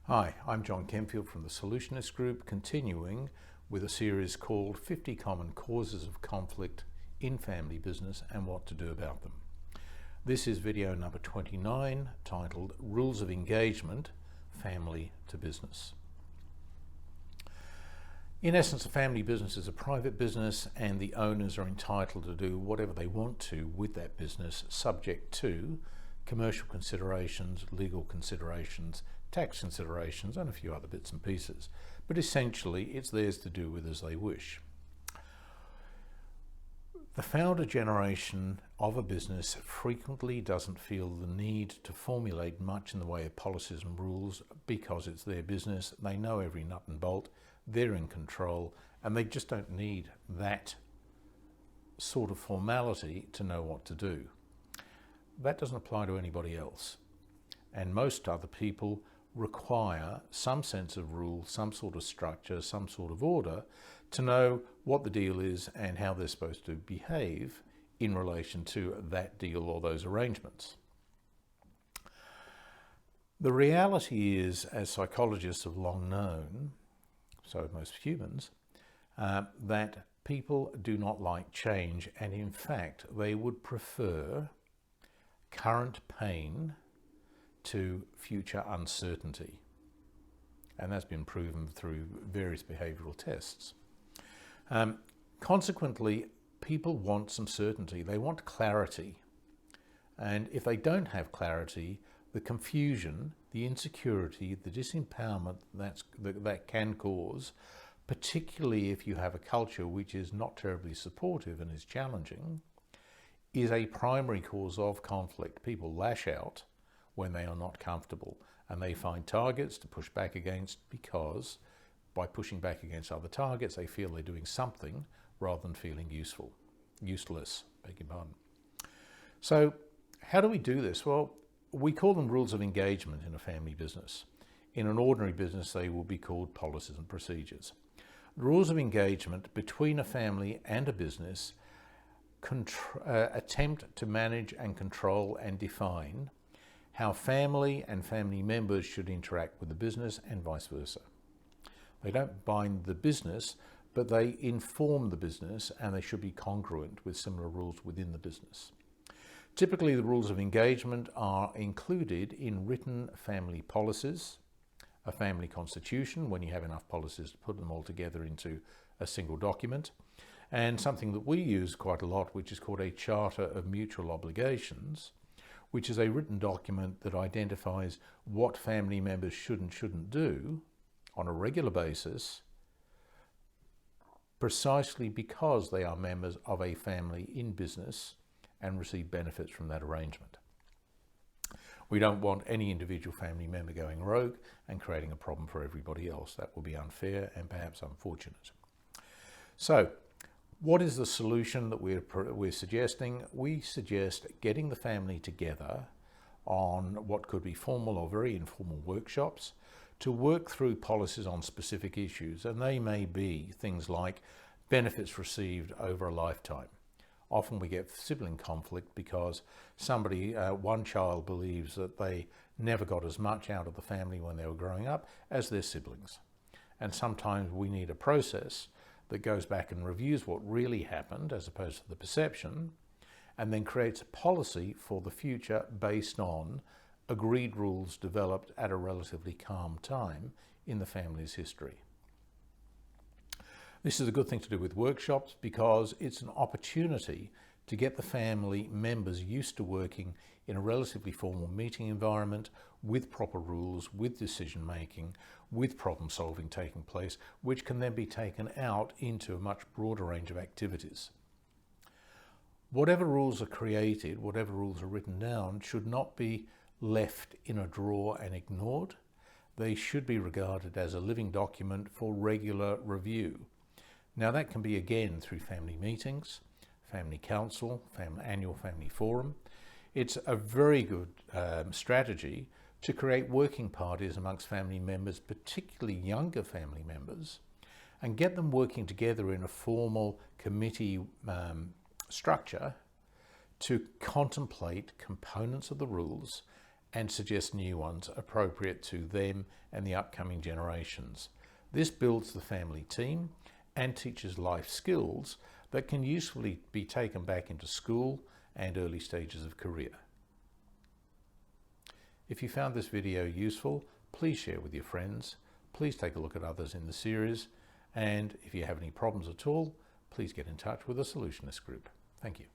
Hi, I'm John Kenfield from the Solutionist group, continuing with a series called 50 Common Causes of Conflict in Family Business and What to Do About them. This is video number 29, titled Rules of Engagement, Family to Business. In essence, a family business is a private business and the owners are entitled to do whatever they want to with that business, subject to commercial considerations, legal considerations, tax considerations, and a few other bits and pieces. But essentially, it's theirs to do with as they wish. The founder generation of a business frequently doesn't feel the need to formulate much in the way of policies and rules because it's their business. They know every nut and bolt, they're in control, and they just don't need that sort of formality to know what to do. That doesn't apply to anybody else. And most other people require some sense of rule, some sort of structure, some sort of order to know what the deal is and how they're supposed to behave in relation to that deal or those arrangements. The reality is, as psychologists have long known, so have most humans, that people do not like change, and in fact they would prefer current pain to future uncertainty, and that's been proven through various behavioural tests. Consequently, people want some certainty, they want clarity, and if they don't have clarity, the confusion, the insecurity, the disempowerment that can cause, particularly if you have a culture which is not terribly supportive and is challenging, is a primary cause of conflict. People lash out when they are not comfortable, and they find targets to push back against because by pushing back against other targets they feel they're doing something rather than feeling useless, beg your pardon. So how do we do this? Well, we call them rules of engagement in a family business. In an ordinary business they will be called policies and procedures. The rules of engagement between a family and a business attempt to manage and control and define how family and family members should interact with the business and vice versa. They don't bind the business, but they inform the business, and they should be congruent with similar rules within the business. Typically, the rules of engagement are included in written family policies, a family constitution when you have enough policies to put them all together into a single document, and something that we use quite a lot, which is called a Charter of Mutual Obligations, which is a written document that identifies what family members should and shouldn't do on a regular basis, precisely because they are members of a family in business and receive benefits from that arrangement. We don't want any individual family member going rogue and creating a problem for everybody else. That will be unfair and perhaps unfortunate. So, what is the solution that we're suggesting? We suggest getting the family together on what could be formal or very informal workshops to work through policies on specific issues, and they may be things like benefits received over a lifetime. Often we get sibling conflict because one child believes that they never got as much out of the family when they were growing up as their siblings. And sometimes we need a process that goes back and reviews what really happened as opposed to the perception, and then creates a policy for the future based on agreed rules developed at a relatively calm time in the family's history. This is a good thing to do with workshops because it's an opportunity to get the family members used to working in a relatively formal meeting environment with proper rules, with decision making, with problem solving taking place, which can then be taken out into a much broader range of activities. Whatever rules are created, whatever rules are written down, should not be left in a drawer and ignored. They should be regarded as a living document for regular review. Now that can be again through family meetings, family council, annual family forum. It's a very good strategy to create working parties amongst family members, particularly younger family members, and get them working together in a formal committee structure to contemplate components of the rules and suggest new ones appropriate to them and the upcoming generations. This builds the family team and teaches life skills that can usefully be taken back into school and early stages of career. If you found this video useful, please share with your friends. Please take a look at others in the series. And if you have any problems at all, please get in touch with the Solutionist group. Thank you.